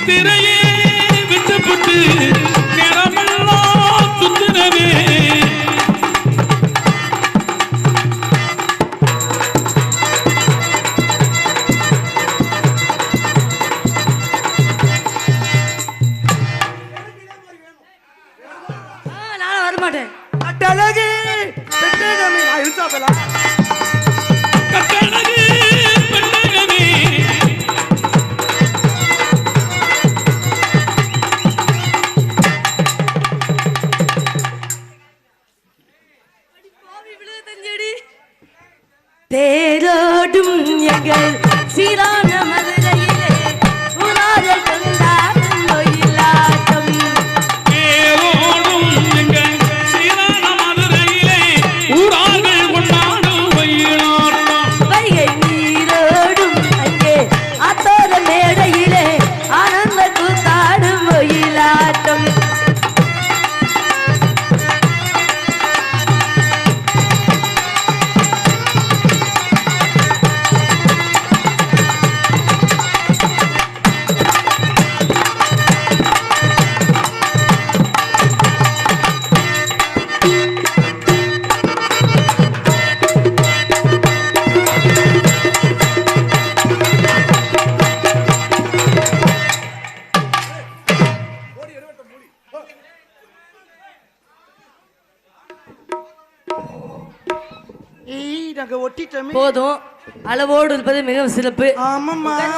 திரையே விட்டு புட்டு நேரமெல்லாம் சுத்தினவே கட்டழகு பெட்டகமே இழுத்தாப்பலா கட்டழகு பெட்டகமே தேரோடும் எங்கள் சீரான மதுரையிலே உலாதல் கொண்டாடும் ஒயிலாட்டம் தேரோடும் எங்கள் சீரான மதுரையிலே ஊரார்கள் கொண்டாடும் ஒயிலாட்டம் வைகை நீரோடும் அங்கே ஆத்தோர மேடையிலே ஆனந்த கூத்தாடும் ஒயிலாட்டம் போதும் அளவோடு இருப்பது மிகவும் சிறப்பு.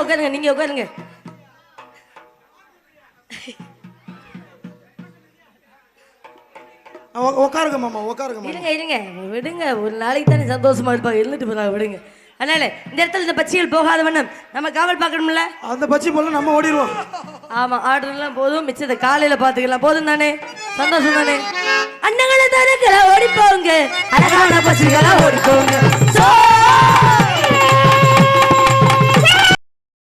உட்காருங்க, நீங்க உட்காருங்க. உட்காருங்க மாமா, உட்காருங்க. இருங்க இருங்க, விடுங்க. ஒரு நாளைக்கு தானே சந்தோஷமா இருப்பாங்க, இருந்துட்டு போறாங்க, விடுங்க. அதனால இந்த இடத்துல இந்த பச்சிகள் போகாத வண்ணம் நம்ம காவல் பார்க்கணும்ல. அந்த பச்சி போல நம்ம ஓடிடுவோம். ஆமா, ஆர்டர் எல்லாம் போதும், மிச்சத்தை காலையில பாத்துக்கலாம். போதும் தானே, சந்தோஷம் தானே. அண்ணங்களை தானே ஓடிப்போங்க, அழகான பச்சிகளா ஓடிப்போங்க.